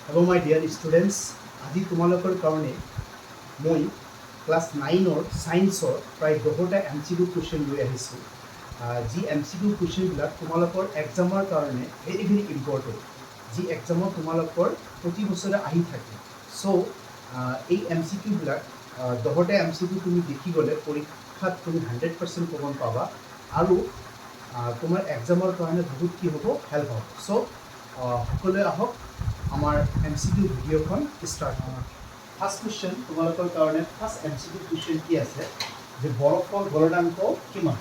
Hello my dear students, আজি তোমালোকৰ কাৰণে মই ক্লাছ 9ৰ সায়েন্সৰ প্ৰায় 10টা MCQ কুৱেশ্যন লৈ আহিছোঁ। যি MCQ কুৱেশ্যনবিলাক তোমালোকৰ এক্সামৰ কাৰণে ভেৰি ভেৰি ইম্পৰ্টেণ্ট, যি এক্সামত তোমালোকৰ প্ৰতি বছৰে আহি থাকে। চ' এই MCQবিলাক 10টা MCQ তুমি দেখি গ'লে পৰীক্ষাত তুমি 100% কমন পাবা আৰু তোমাৰ এক্সামৰ কাৰণে বহুত কি হ'ব, হেল্প হ'ব। চ' সকলোৱে আহক আমাৰ MCQ ভিডিঅ'খন ষ্টাৰ্ট কৰোঁ। ফাৰ্ষ্ট কুৱেশ্যন তোমালোকৰ কাৰণে ফাৰ্ষ্ট MCQ কুৱেশ্যন কি আছে যে বৰফৰ গলনাংক কিমান?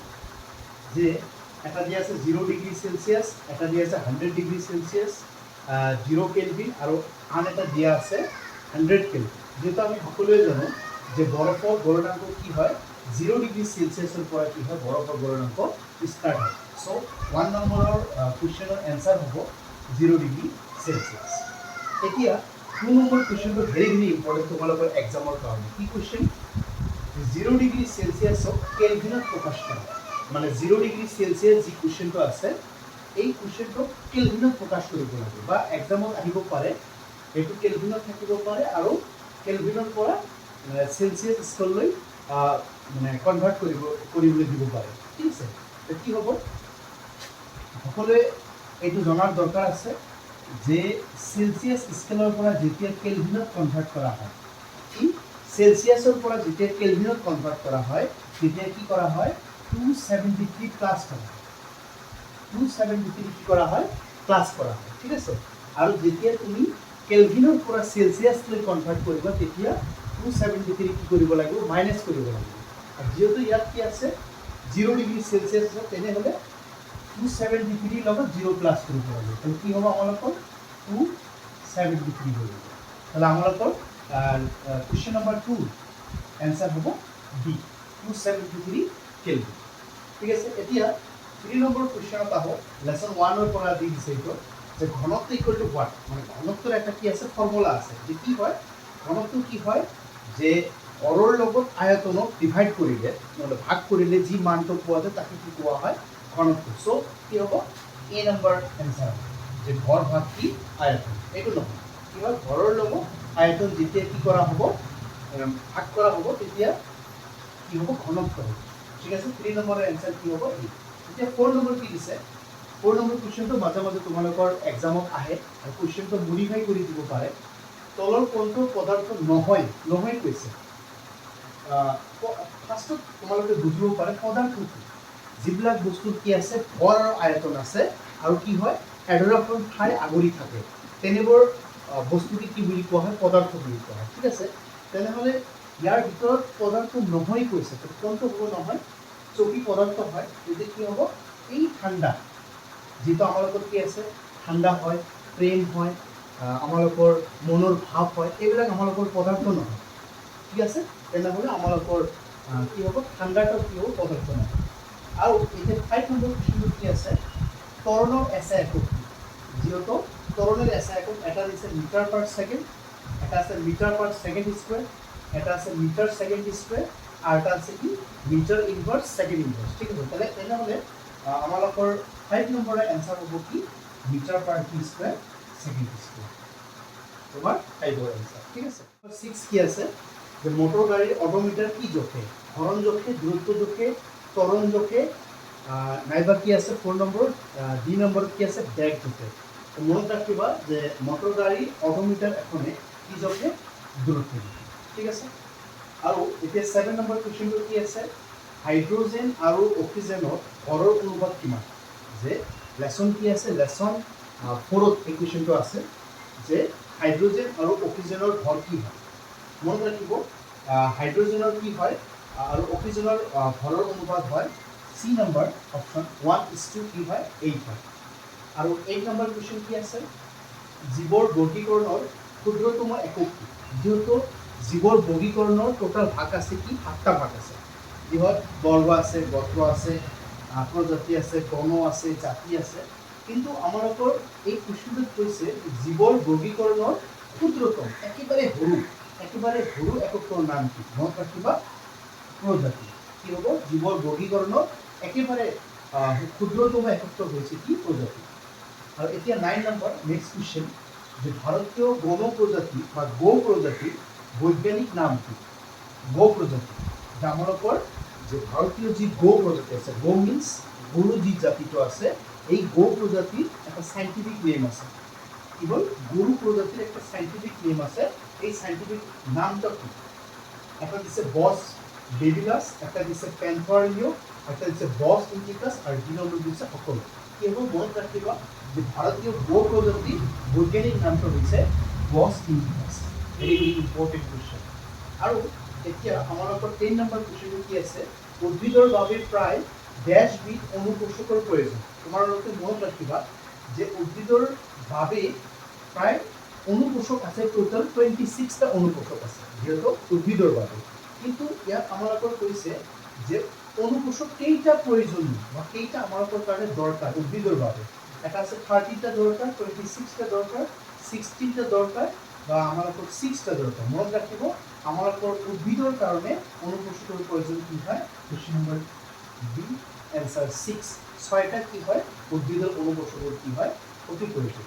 যে এটা দিয়া আছে 0 ডিগ্ৰী চেলচিয়াছ, এটা দিয়া আছে 100 ডিগ্ৰী চেলচিয়াছ, 0 কেলভিন আৰু আন এটা দিয়া আছে 100 কেলভিন। যেহেতু আমি সকলোৱে জানো যে বৰফৰ গলনাংক কি হয়, 0 ডিগ্ৰী চেলচিয়াছৰ পৰা কি হয় বৰফৰ গলনাংক ষ্টাৰ্ট হয়। চ' 1 নম্বৰৰ কুৱেশ্যনৰ এনচাৰ হ'ব 0 ডিগ্ৰী চেলচিয়াছ। এতিয়া 2 নম্বৰ কুৱেশ্যনটো ভেৰি ভেৰি ইম্পৰ্টেণ্ট তোমালোকৰ এক্সামৰ কাৰণে। কি কুৱেশ্যন? 0 ডিগ্ৰী চেলচিয়াছক কেলভিনত প্ৰকাশ কৰা। মানে 0 ডিগ্ৰী চেলচিয়াছ যি কুৱেশ্যনটো আছে এই কুৱেশ্যনটোক কেলভিনত প্ৰকাশ কৰিব লাগে বা এক্সামত আহিব পাৰে, সেইটো কেলভিনত থাকিব পাৰে আৰু কেলভিনৰ পৰা চেলচিয়াছ স্কেললৈ মানে কনভাৰ্ট কৰিবলৈ দিব পাৰে। ঠিক আছে, কি হ'ব সকলোৱে এইটো জনাৰ দৰকাৰ আছে যে চেলচিয়াছ স্কেলৰ পৰা যেতিয়া কেলভিনত কনভাৰ্ট কৰা হয়, কি চেলচিয়াছৰ পৰা যেতিয়া কেলভিনত কনভাৰ্ট কৰা হয় তেতিয়া কি কৰা হয় 273 প্লাছ কৰা হয়। 273 কি কৰা হয়, প্লাছ কৰা হয়। ঠিক আছে, আৰু যেতিয়া তুমি কেলভিনৰ পৰা চেলচিয়াছলৈ কনভাৰ্ট কৰিবা তেতিয়া 273 কি কৰিব লাগিব, মাইনাছ কৰিব লাগিব। আৰু যিহেতু ইয়াত কি আছে 0 ডিগ্ৰী চেলচিয়াছ আছে, তেনেহ'লে 273 লগত 0 প্লাছ কৰিব লাগিব। তাহলে কি হ'ব আমালোকৰ 273 হৈ যাব। তাহলে আমালোকৰ কুৱেশ্যন নম্বৰ 2 এনসাৰ হ'ব বি 273 কেলভিন। ঠিক আছে, এতিয়া 3 নম্বৰ কুৱেশ্যনত আহক। লেসন 1ৰ পৰা দি দিছে এইটো যে ঘনত্ব ইকুৱেল টু হোৱাট, মানে ঘনত্বৰ এটা কি আছে ফৰ্মুলা আছে যে কি হয় ঘনত্ব কি হয় যে অৰৰ লগত আয়তনক ডিভাইড কৰিলে মানে ভাগ কৰিলে যি মানটো পোৱা যায় তাকে কি কোৱা হয়, ঘনত্ব। চ' কি হ'ব এ নম্বৰ এনসাৰ যে ভৰ ভাগ কি আয়তন। এইটো নহয়, কি হয় ভৰৰ লগত আয়তন যেতিয়া কি কৰা হ'ব, ভাগ কৰা হ'ব তেতিয়া কি হ'ব, ঘনত্ব হ'ব। ঠিক আছে, 3 নম্বৰৰ এনসাৰ কি হ'ব এই। এতিয়া 4 নম্বৰ কি দিছে, 4 নম্বৰ কুৱেশ্যনটো মাজে মাজে তোমালোকৰ এক্সামত আহে আৰু কুৱেশ্যনটো মডিফাই কৰি দিব পাৰে। তলৰ কোনটো পদাৰ্থ নহয় কৈছে। ফাৰ্ষ্টত তোমালোকে বুজিব পাৰে পদাৰ্থ কি, যিবিলাক বস্তুৰ কি আছে ভৰ আৰু আয়তন আছে আৰু কি হয় এডোখৰ ঠাই আগুৰি থাকে, তেনেবোৰ বস্তুকে কি বুলি কোৱা হয়, পদাৰ্থ বুলি কোৱা হয়। ঠিক আছে, তেনেহ'লে ইয়াৰ ভিতৰত পদাৰ্থ নহয় কৈছে, কোনটো হ'ব নহয়, চকী পদাৰ্থ হয়। তেতিয়া কি হ'ব এই ঠাণ্ডা, যিটো আমালোকৰ কি আছে ঠাণ্ডা হয়, প্ৰেম হয়, আমালোকৰ মনৰ ভাৱ হয়, এইবিলাক আমালোকৰ পদাৰ্থ নহয়। ঠিক আছে, তেনেহ'লে আমালোকৰ কি হ'ব ঠাণ্ডাটো কি হ'ব, পদাৰ্থ নহয়। আৰু এতিয়া 5 নম্বৰ কুৱেশ্যনটো কি আছে, ত্বৰণৰ এছআই একক। যিহেতু ত্বৰণৰ এছআই একক এটা দিছে মিটাৰ পাৰ ছেকেণ্ড, এটা আছে মিটাৰ পাৰ ছেকেণ্ড স্কুৱেৰ, এটা আছে মিটাৰ ছেকেণ্ড স্কুৱেৰ আৰু এটা আছে কি মিটাৰ ইনভাৰ্স ছেকেণ্ড ইনভাৰ্স। ঠিক আছে, তেনেহ'লে আমালোকৰ 5 নম্বৰৰ এনসাৰ হ'ব কি মিটাৰ পাৰ কি স্কুৱেৰ ছেকেণ্ড স্কুৱেৰ, তোমাৰ 5ৰ এনসাৰ। ঠিক আছে, 6 কি আছে যে মটৰ গাড়ীৰ অডোমিটাৰ কি জোখে, হৰণ জোখে, দূৰত্ব জোখে, ত্বৰণ জোখে, নাইবা কি আছে 4 নম্বৰ ডি নম্বৰত কি আছে বেগ জোখে। মনত ৰাখিবা যে মটৰ গাড়ী অডোমিটাৰ এখনে কি জোখে, দূৰত্ব জোখে। ঠিক আছে, আৰু এতিয়া 7 নম্বৰ কুৱেশ্যনটো কি আছে, হাইড্ৰজেন আৰু অক্সিজেনৰ ভৰৰ অনুপাত কিমান। যে লেসন কি আছে, লেসন 4ত এই কুৱেশ্যনটো আছে যে হাইড্ৰজেন আৰু অক্সিজেনৰ ভৰ কি হয়। মনত ৰাখিব হাইড্ৰজেনৰ কি হয় আৰু অক্সিজেনৰ ভৰৰ অনুপাত হয় চি নম্বৰ অপশ্যন 1:2 কি হয় 8 হয়। আৰু 8 নম্বৰ কুৱেশ্যন কি আছে, জীৱৰ বৰ্গীকৰণৰ ক্ষুদ্ৰতম একক কি। যিহেতু জীৱৰ বৰ্গীকৰণৰ টোটাল ভাগ আছে কি 7টা ভাগ আছে, যিহত বৰ্গ আছে, গোত্ৰ আছে, প্ৰজাতি আছে, গণ আছে, জাতি আছে। কিন্তু আমালোকৰ এই কুৱেশ্যনটোত কৈছে জীৱৰ বৰ্গীকৰণৰ ক্ষুদ্ৰতম একেবাৰে সৰু এককৰ নাম কি। মনত ৰাখিবা প্ৰজাতি। কি হ'ব জীৱৰ বৰ্গীকৰণৰ একেবাৰে ক্ষুদ্ৰতম এককটো হৈছে কি প্ৰজাতি। আৰু এতিয়া 9 নম্বৰ নেক্সট কুৱেশ্যন যে ভাৰতীয় গণ প্ৰজাতি বা গো প্ৰজাতিৰ বৈজ্ঞানিক নাম কি? গো প্ৰজাতি যে আমালোকৰ যে ভারতীয় যে গো প্রজাতি আছে, গো মিন্স গরু যি জাতিটো আছে, এই গো প্রজাতির একটা সাইন্টিফিক নেম আছে। কি বল? গরু প্রজাতির একটা সাইন্টিফিক নেম আছে। এই সাইন্টিফিক নামটা কি? একটা দিচ্ছে বস বেবিলাস, একটা দিচ্ছে প্যান্থোরিও, একটা দিচ্ছে বস ইন্ডিকাস, আর দুই নম্বর দিচ্ছে অকল। কি এবং মনে রাখিবা যে ভারতীয় গো প্রজাতির বৈজ্ঞানিক নামটা হচ্ছে Bos indicus. Very very important question. আৰু এতিয়া আমাৰ লগত 10 নম্বৰ কুৱেশ্যনটো কি আছে? উদ্ভিদৰ বাবে প্ৰায় ড্যাশবিধ অনুপোষকৰ প্ৰয়োজন। তোমালোকে মনত ৰাখিবা যে উদ্ভিদৰ বাবে প্ৰায় অনুপোষক আছে, টোটাল 26টা অনুপোষক আছে যেহেতু উদ্ভিদৰ বাবে। কিন্তু ইয়াত আমালোকৰ কৈছে যে অনুপোষক কেইটা প্ৰয়োজনীয় বা কেইটা আমালোকৰ কাৰণে দৰকাৰ উদ্ভিদৰ বাবে। এটা আছে 30টা দৰকাৰ, 26টা দৰকাৰ, 16টা দৰকাৰ বা আমালোকৰ 6টা দৰকাৰ। মনত ৰাখিব আমালোকৰ উদ্ভিদৰ কাৰণে অনুপোষকৰ প্ৰয়োজন কি হয়? Question number B answer 6। 6টা কি হয়? উদ্ভিদৰ অনুপোষকৰ কি হয়? অতি প্ৰয়োজন।